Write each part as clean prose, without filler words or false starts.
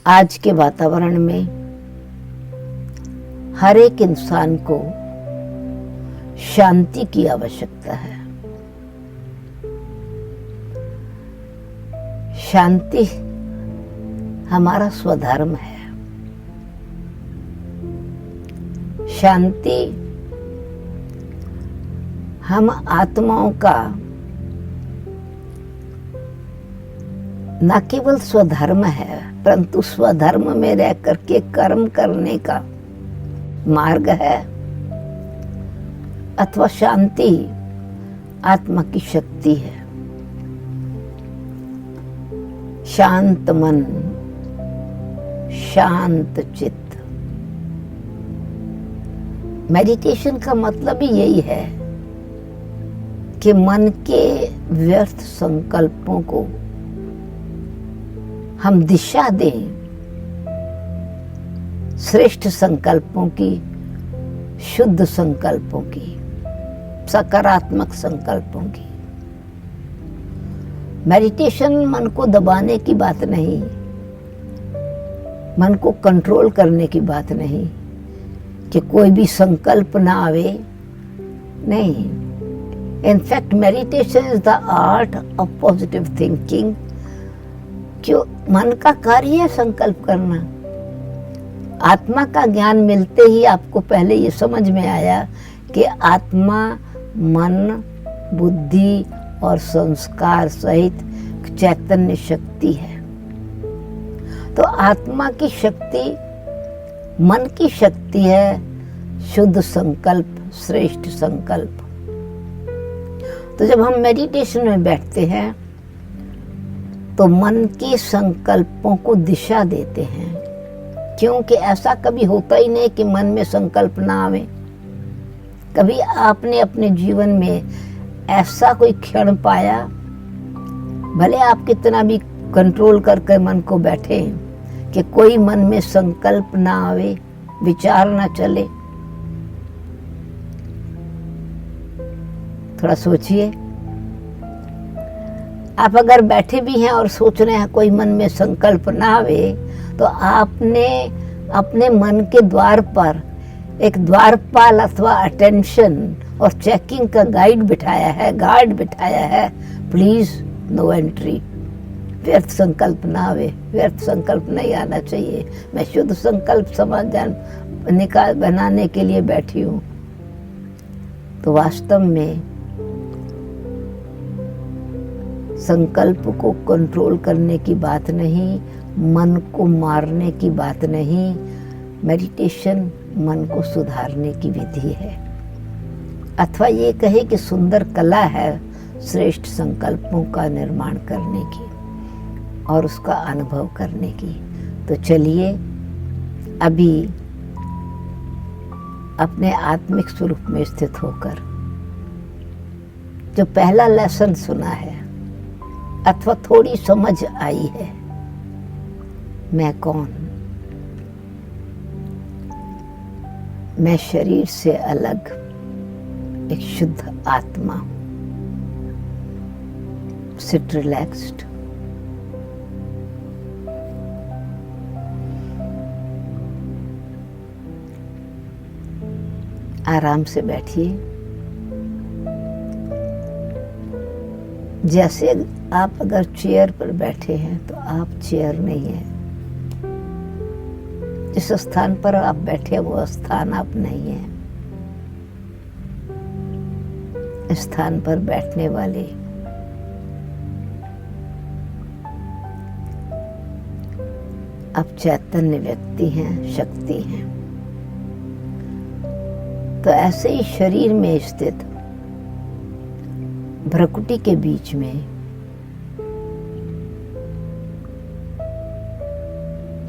आज के वातावरण में हर एक इंसान को शांति की आवश्यकता है। शांति हमारा स्वधर्म है। शांति हम आत्माओं का न केवल स्वधर्म है, परंतु स्वधर्म में रह करके कर्म करने का मार्ग है। अथवा शांति आत्मा की शक्ति है। शांत मन, शांत चित्त। मेडिटेशन का मतलब ही यही है कि मन के व्यर्थ संकल्पों को हम दिशा दें, श्रेष्ठ संकल्पों की, शुद्ध संकल्पों की, सकारात्मक संकल्पों की। मेडिटेशन मन को दबाने की बात नहीं, मन को कंट्रोल करने की बात नहीं कि कोई भी संकल्प ना आवे, नहीं। In fact meditation is the art of positive thinking. क्यों? मन का कार्य है संकल्प करना। आत्मा का ज्ञान मिलते ही आपको पहले ये समझ में आया कि आत्मा मन, बुद्धि और संस्कार सहित चैतन्य शक्ति है। तो आत्मा की शक्ति मन की शक्ति है, शुद्ध संकल्प, श्रेष्ठ संकल्प। तो जब हम मेडिटेशन में बैठते हैं तो मन के संकल्पों को दिशा देते हैं, क्योंकि ऐसा कभी होता ही नहीं कि मन में संकल्प ना आवे। कभी आपने अपने जीवन में ऐसा कोई क्षण पाया, भले आप कितना भी कंट्रोल करके मन को बैठे, कि कोई मन में संकल्प ना आवे, विचार ना चले? थोड़ा सोचिए। आप अगर बैठे भी हैं और सोच रहे हैं कोई मन में संकल्प ना आवे, तो आपने अपने मन के द्वार पर एक द्वारपाल अथवा अटेंशन और चेकिंग का गाइड बिठाया है, गार्ड बिठाया है। Please no entry. व्यर्थ संकल्प ना आवे, व्यर्थ संकल्प नहीं आना चाहिए। मैं शुद्ध संकल्प समाधान बनाने के लिए बैठी हूँ। तो वास्तव में संकल्प को कंट्रोल करने की बात नहीं, मन को मारने की बात नहीं। मेडिटेशन मन को सुधारने की विधि है, अथवा ये कहे कि सुंदर कला है श्रेष्ठ संकल्पों का निर्माण करने की और उसका अनुभव करने की। तो चलिए अभी अपने आत्मिक स्वरूप में स्थित होकर जो पहला लेसन सुना है अथवा थोड़ी समझ आई है, मैं कौन? मैं शरीर से अलग एक शुद्ध आत्मा हूं। Sit relaxed. आराम से बैठिए। जैसे आप अगर चेयर पर बैठे हैं तो आप चेयर नहीं है। जिस स्थान पर आप बैठे वो स्थान आप नहीं है। स्थान पर बैठने वाले आप चैतन्य व्यक्ति हैं, शक्ति हैं। तो ऐसे ही शरीर में स्थित भ्रकुटी के बीच में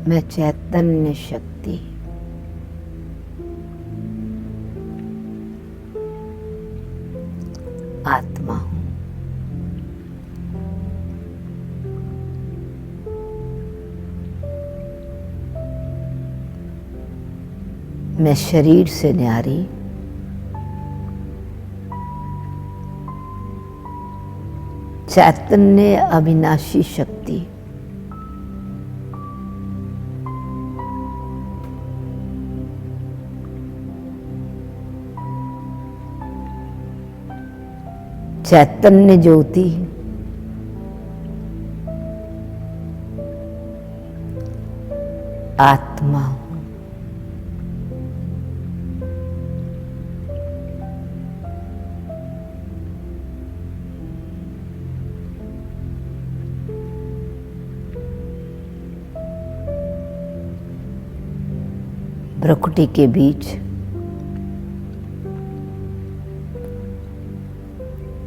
मैं चैतन्य शक्ति, आत्मा हूं। मैं शरीर से न्यारी, चैतन्य अविनाशी शक्ति, चैतन्य ज्योति आत्मा हूं। भ्रुकुटी के बीच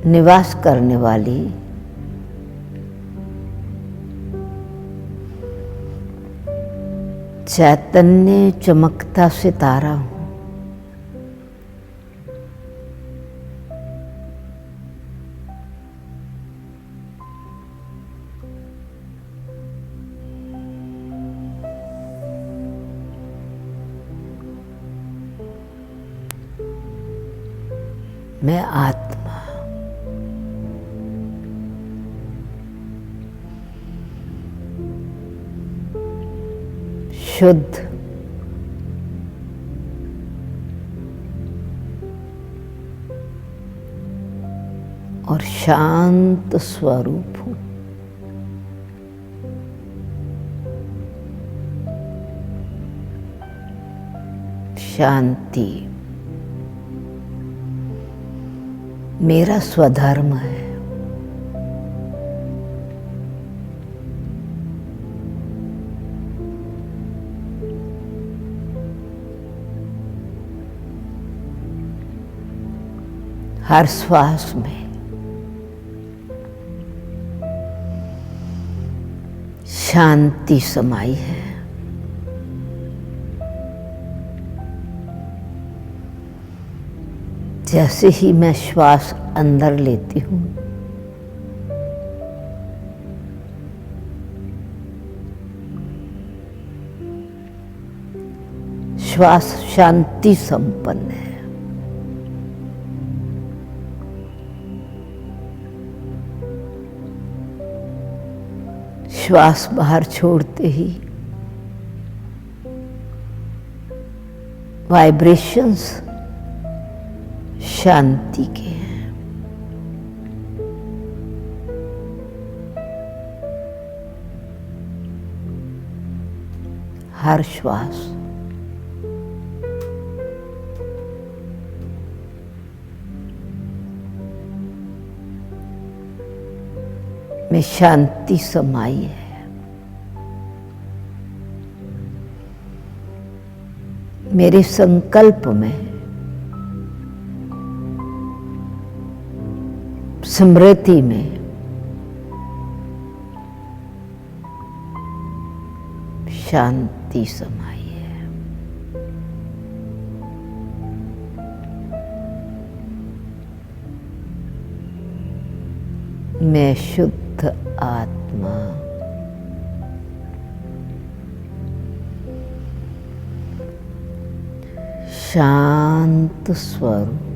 निवास करने वाली चैतन्य चमकता सितारा हूं। मैं आत्मा, शुद्ध और शांत स्वरूप हूं। शांति मेरा स्वधर्म है। हर श्वास में शांति समाई है। जैसे ही मैं श्वास अंदर लेती हूं, श्वास शांति संपन्न है। श्वास बाहर छोड़ते ही वाइब्रेशंस शांति के हैं। हर श्वास में शांति समाई है। मेरे संकल्प में स्मृति में शांति समाई है। मैं शुद्ध आत्मा, शांत स्वरूप,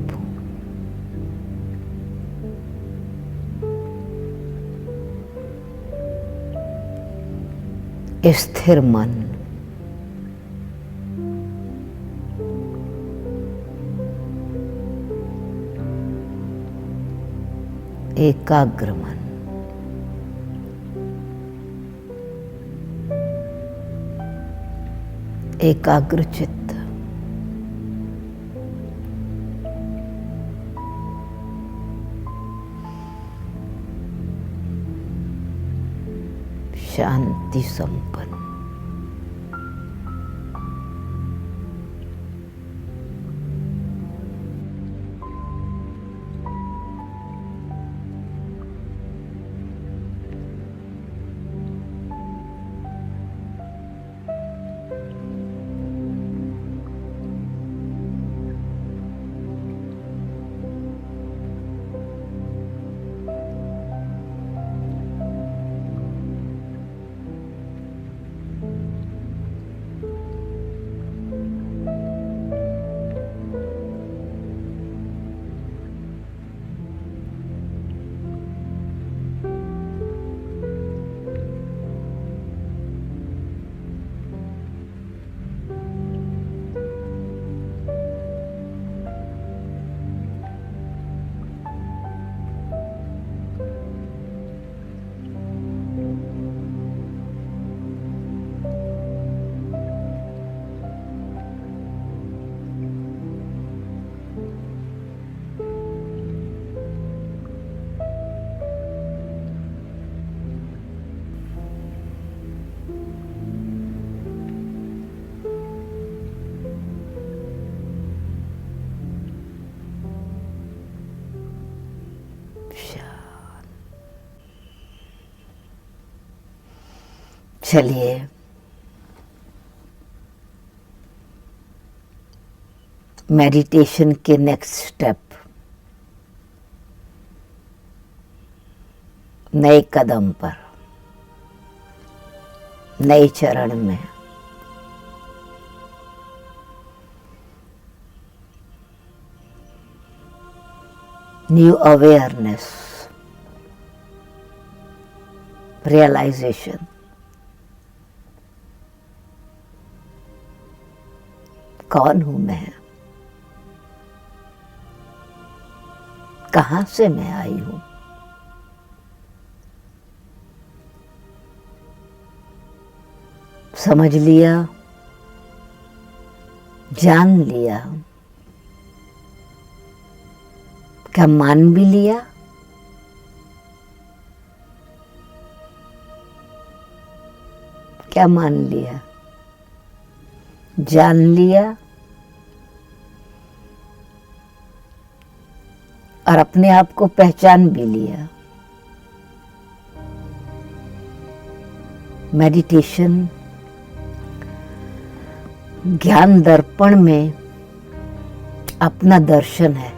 स्थिर मन, एकाग्र मन, एकाग्र चित्त, शांति संपन्न। चलिए मेडिटेशन के नेक्स्ट स्टेप, नए कदम पर, नए चरण में न्यू अवेयरनेस, रियलाइजेशन। कौन हूं मैं, कहां से मैं आई हूं, समझ लिया, जान लिया, क्या मान भी लिया? क्या मान लिया, जान लिया और अपने आप को पहचान भी लिया? मेडिटेशन ज्ञान दर्पण में अपना दर्शन है।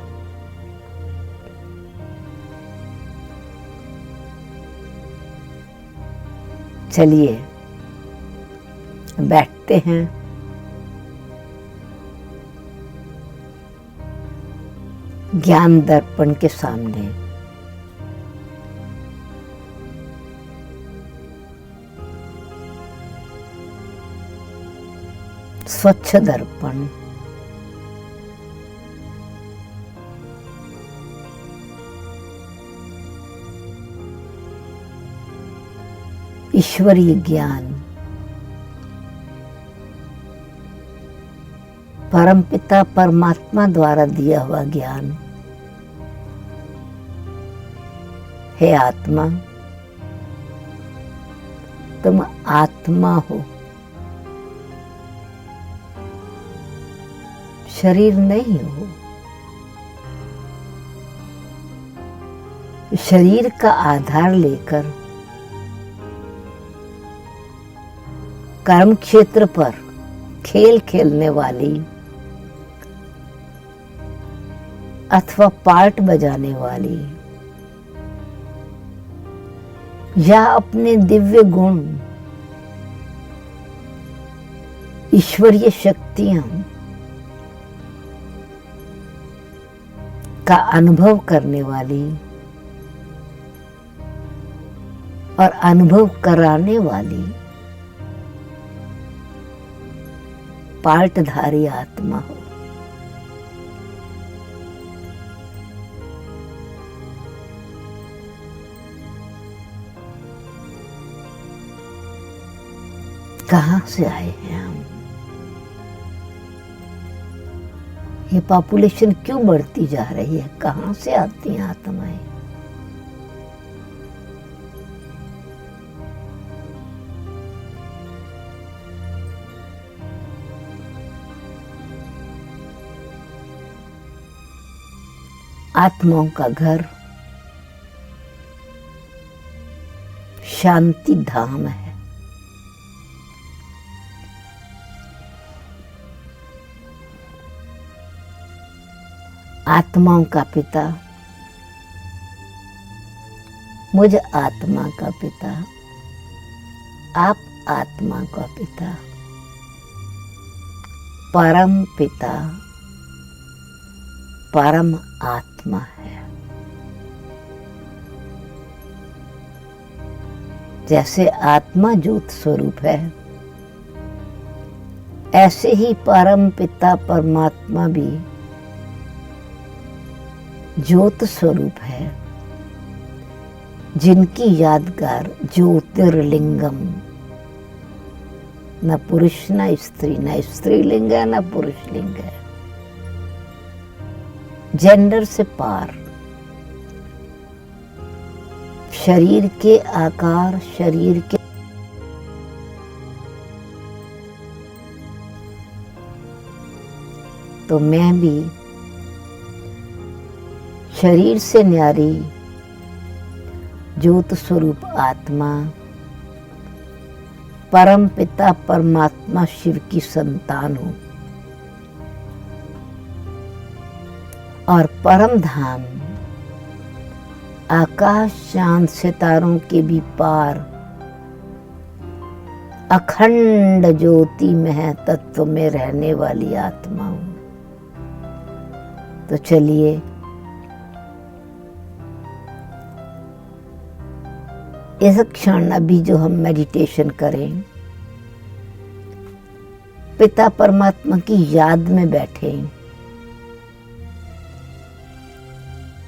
चलिए बैठते हैं, ज्ञान दर्पण के सामने। स्वच्छ दर्पण, ईश्वरीय ज्ञान, परमपिता परमात्मा द्वारा दिया हुआ ज्ञान। हे आत्मा, तुम आत्मा हो, शरीर नहीं हो। शरीर का आधार लेकर कर्म क्षेत्र पर खेल खेलने वाली अथवा पार्ट बजाने वाली या अपने दिव्य गुण, ईश्वरीय शक्तियां का अनुभव करने वाली और अनुभव कराने वाली पार्टधारी आत्मा हो। कहां से आए हैं हम? ये पॉपुलेशन क्यों बढ़ती जा रही है? कहां से आती हैं आत्माएं? आत्माओं का घर शांति धाम है। आत्माओं का पिता, मुझ आत्मा का पिता, आप आत्मा का पिता, परम पिता, परम आत्मा है। जैसे आत्मा ज्योत स्वरूप है, ऐसे ही परम पिता परमात्मा भी ज्योत स्वरूप है, जिनकी यादगार ज्योतिर्लिंगम, न पुरुष न स्त्री, न स्त्रीलिंग है न पुरुष लिंग है, जेंडर से पार, शरीर के आकार, शरीर के तो मैं भी शरीर से न्यारी ज्योत स्वरूप आत्मा, परम पिता परमात्मा शिव की संतान हूं और परम धाम आकाश चांद सितारों के भी पार अखंड ज्योति में तत्व में रहने वाली आत्मा हूं। तो चलिए इस क्षण अभी जो हम मेडिटेशन करें, पिता परमात्मा की याद में बैठे,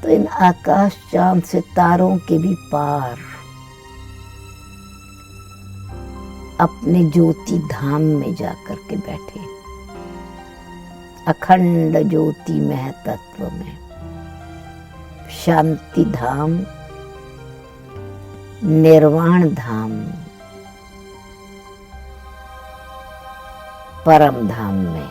तो इन आकाश चांद सितारों के भी पार अपने ज्योति धाम में जाकर के बैठे, अखंड ज्योति में तत्व में, शांति धाम, निर्वाण धाम, परम धाम में।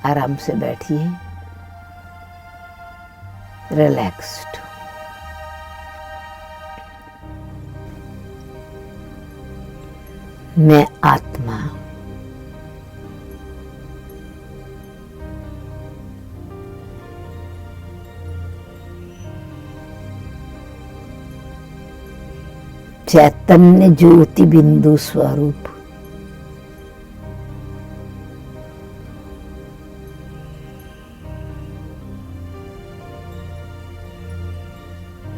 आराम से बैठिए, रिलैक्स्ड। मैं आत्मा, चैतन्य ज्योति बिंदु स्वरूप,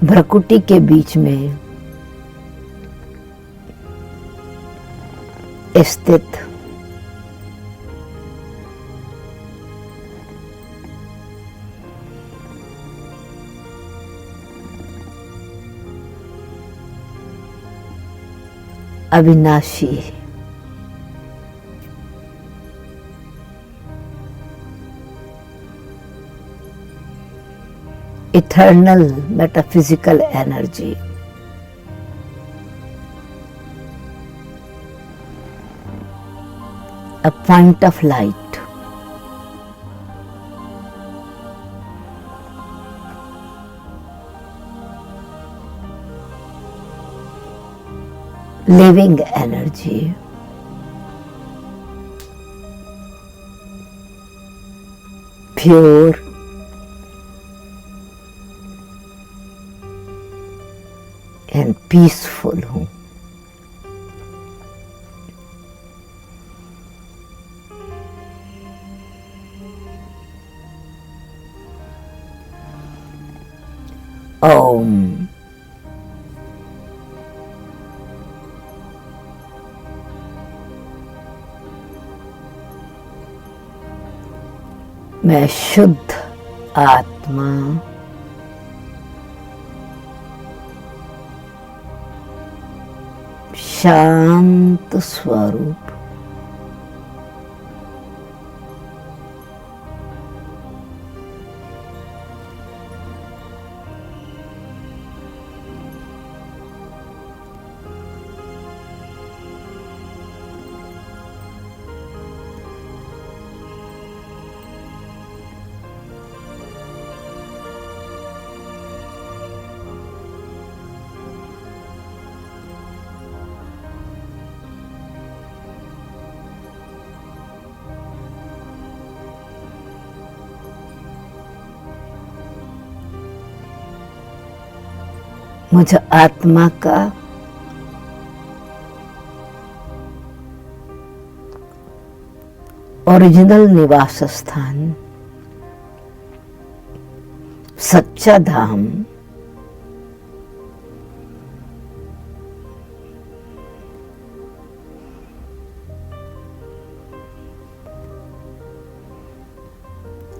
भ्रकुटी के बीच में स्थित अविनाशी eternal metaphysical energy, a point of light, living energy, pure and peaceful हूँ। ओम। मैं शुद्ध आत्मा शांत स्वरूप मुझे आत्मा का ओरिजिनल निवास स्थान, सच्चा धाम,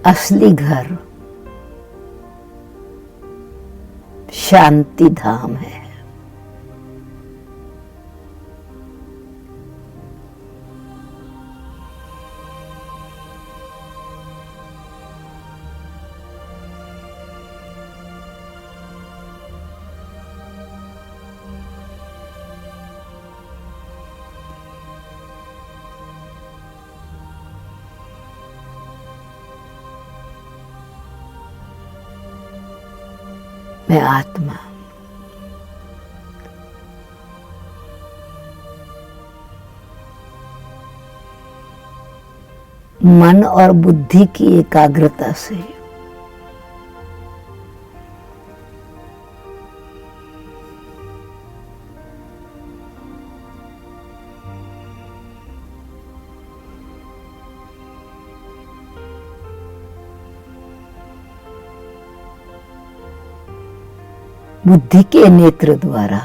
असली घर शांति धाम है। मैं आत्मा मन और बुद्धि की एकाग्रता से बुद्धि के नेत्र द्वारा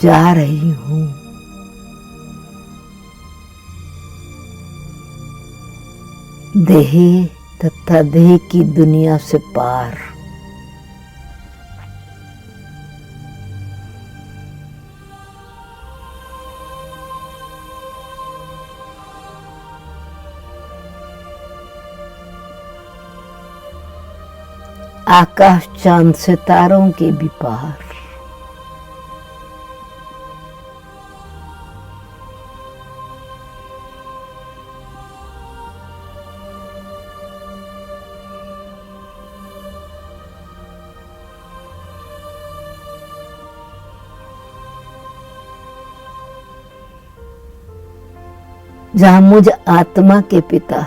जा रही हूं। देह तथा देह की दुनिया से पार आकाश चांद सितारों के भी पार जहां मुझ आत्मा के पिता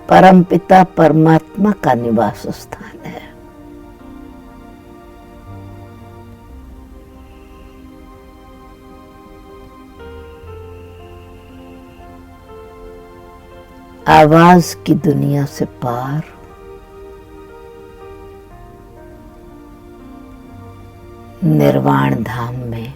परम पिता परमात्मा का निवास स्थान है। आवाज की दुनिया से पार निर्वाण धाम में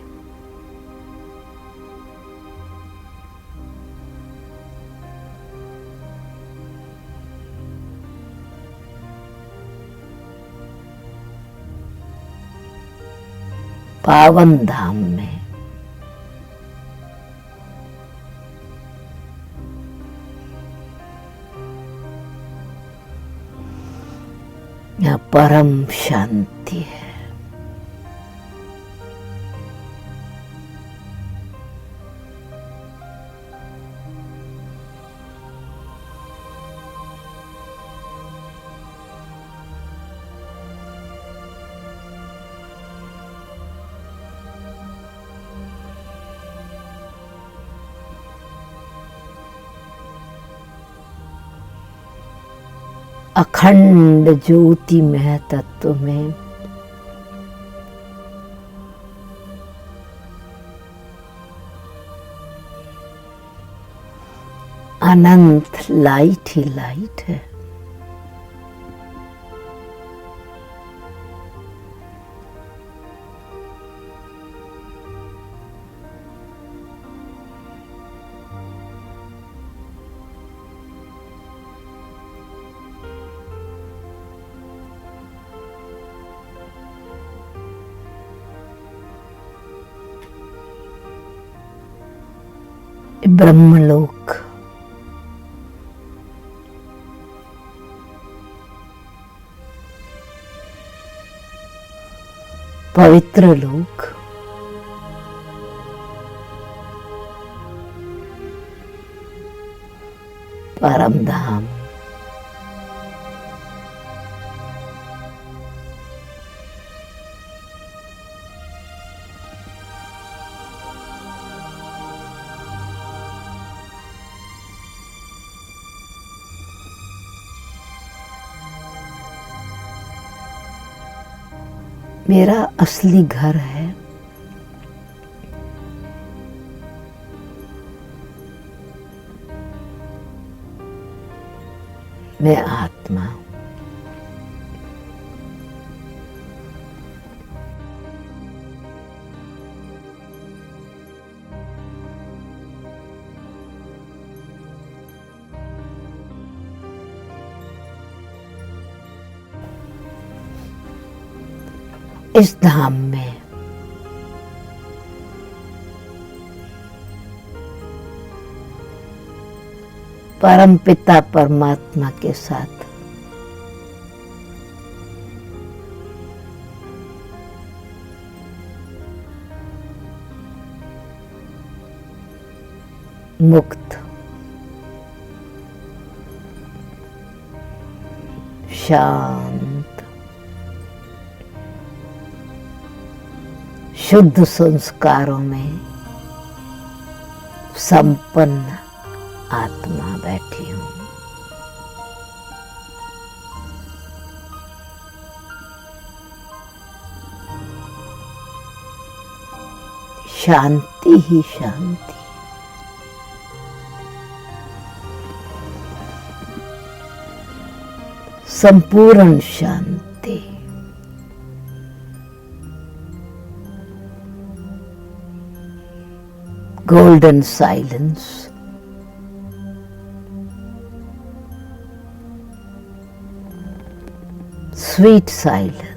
पावन धाम में यहाँ परम शांति है। अखंड ज्योति में तत्व में अनंत लाइट ही लाइट है। ब्रह्मलोक पवित्र लोक परम धाम मेरा असली घर है। मैं आत्मा इस धाम में परम पिता परमात्मा के साथ मुक्त, शांत, शुद्ध संस्कारों में संपन्न आत्मा बैठी हूं। शांति ही शांति, संपूर्ण शांति। Golden silence, sweet silence.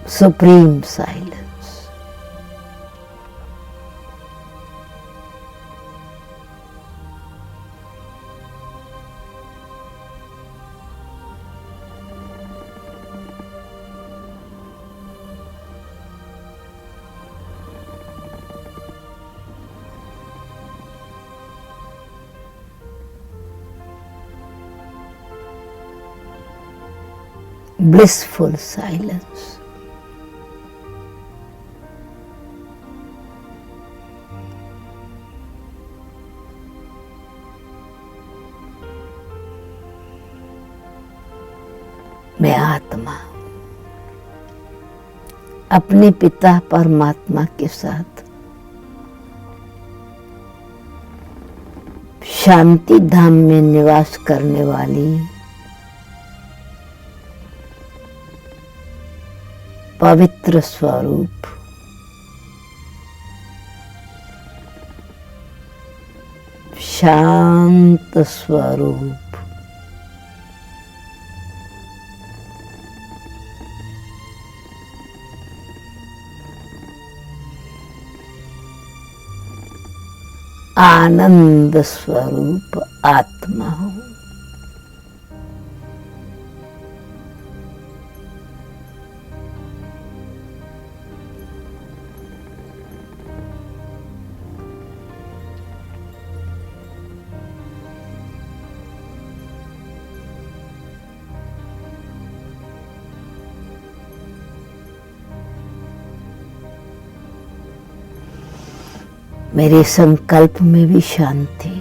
Supreme silence. Blissful silence. मैं आत्मा अपने पिता परमात्मा के साथ शांति धाम में निवास करने वाली पवित्र स्वरूप शांत स्वरूप आनंद स्वरूप आत्मा हूं। मेरे संकल्प में भी शांति,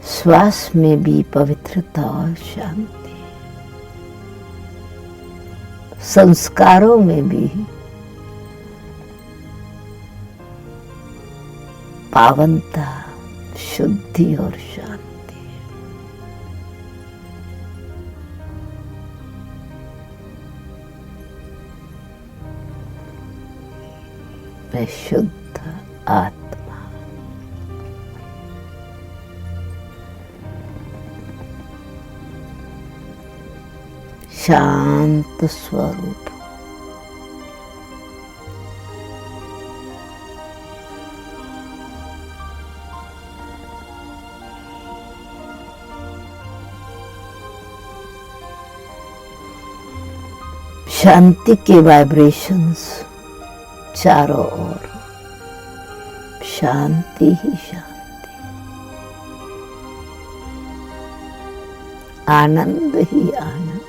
श्वास में भी पवित्रता और शांति, संस्कारों में भी पावनता, शुद्धि और शांति। मैं शुद्ध आत्मा, शांत स्वरूप, शांति के वाइब्रेशंस चारों ओर, शांति ही शांति, आनंद ही आनंद।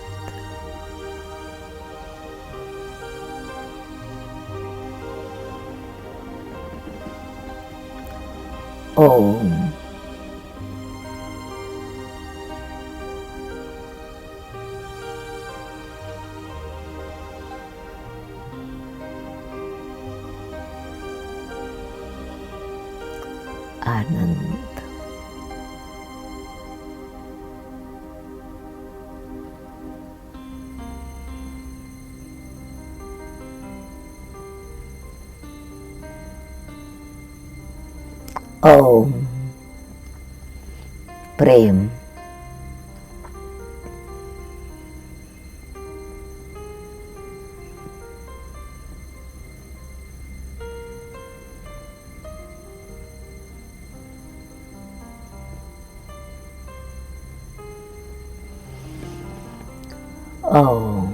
ओम। आनंद। ओम। प्रेम। Oh.